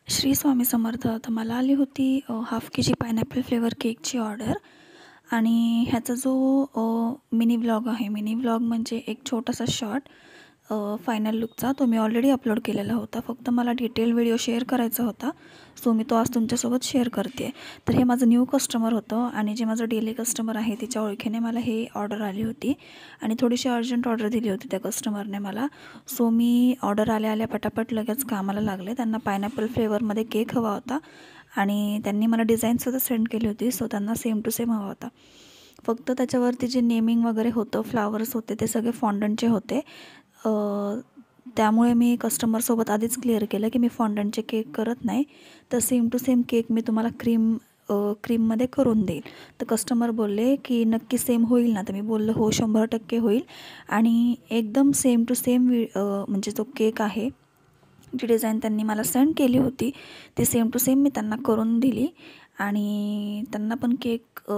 श्री स्वामी समर्थ. तर मला आली होती हाफ के जी पायनॅपल फ्लेवर केकची ऑर्डर आणि ह्याचा जो मिनी व्लॉग आहे, मिनी व्लॉग म्हणजे एक छोटासा शॉर्ट फायनल लुकचा तो मी ऑलरेडी अपलोड केलेला होता. फक्त मला डिटेल व्हिडिओ शेअर करायचा होता, सो मी तो आज तुमच्यासोबत शेअर करते. तर हे माझं न्यू कस्टमर होतं आणि जे माझं डेली कस्टमर आहे तिच्या ओळखीने मला हे ऑर्डर आली होती आणि थोडीशी अर्जंट ऑर्डर दिली होती त्या कस्टमरने मला. सो मी ऑर्डर आल्या पटापट लगेच कामाला लागले. त्यांना पायनॅपल फ्लेवरमध्ये केक हवा होता आणि त्यांनी मला डिझाईनसुद्धा सेंड केली होती, सो त्यांना सेम टू सेम हवा होता. फक्त त्याच्यावरती जे नेमिंग वगैरे होतं, फ्लावर्स होते, ते सगळे फॉन्डंटचे होते. त्यामुळे मी कस्टमरसोबत आधीच क्लिअर केलं की मी फॉन्डंटचे केक करत नाही, तर सेम टू सेम केक मी तुम्हाला क्रीममध्ये करून देईल. तर कस्टमर बोलले की नक्की सेम होईल ना? तर मी बोललं हो 100% होईल. आणि एकदम सेम टू सेम म्हणजे जो केक आहे, जी डिझाईन त्यांनी मला सेंड केली होती ती सेम टू सेम मी त्यांना करून दिली आणि त्यांना पण केक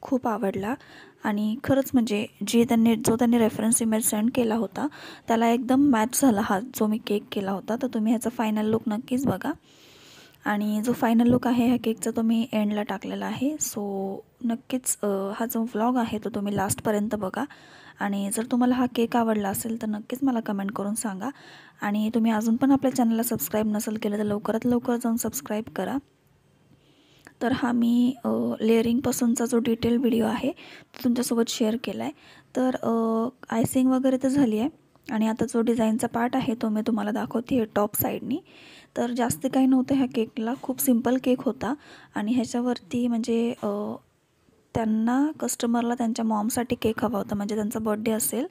खूप आवडला. आणि खरंच म्हणजे जो त्यांनी रेफरन्स इमेज सेंड केला होता त्याला एकदम मॅच झाला हा जो मी केक केला होता. तर तुम्ही ह्याचा फायनल लुक नक्कीच बघा आणि जो फायनल लुक आहे ह्या केकचा तो मी एंडला टाकलेला आहे. सो नक्कीच हा जो व्लॉग आहे तो तुम्ही लास्टपर्यंत बघा आणि जर तुम्हाला हा केक आवडला असेल तर नक्कीच मला कमेंट करून सांगा. आणि तुम्ही अजून पण आपल्या चॅनलला सबस्क्राईब नसेल केलं तर लवकरात लवकर जाऊन सबस्क्राईब करा. तर हा मी लेअरिंगपासूनचा जो डिटेल व्हिडिओ आहे तो तुमच्यासोबत शेअर केला आहे. तर आयसिंग वगैरे तर झाली आहे आणि आता जो डिझाईनचा पार्ट आहे तो मी तुम्हाला दाखवते आहे टॉप साईडनी. तर जास्त काही नव्हतं ह्या केकला, खूप सिम्पल केक होता आणि ह्याच्यावरती म्हणजे त्यांना कस्टमरला त्यांच्या मॉमसाठी केक हवा होता, म्हणजे त्यांचा बर्थडे असेल.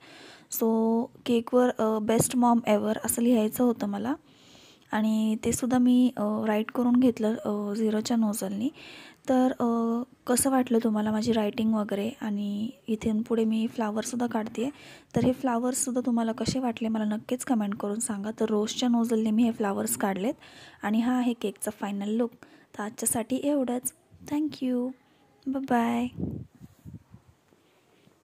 सो केकवर बेस्ट मॉम एवर असं लिहायचं होतं मला आणि ते सुद्धा मी राईट करून घेतलं 0च्या नोझलनी. तर कसं वाटलं तुम्हाला माझी रायटिंग वगैरे? आणि इथून पुढे मी फ्लावरसुद्धा काढते आहे. तर हे फ्लावर्ससुद्धा तुम्हाला कसे वाटले मला नक्कीच कमेंट करून सांगा. तर रोजच्या नोझलने मी हे फ्लावर्स काढलेत आणि हा आहे केकचा फायनल लुक. तर आजच्यासाठी एवढंच. थँक्यू. बाय.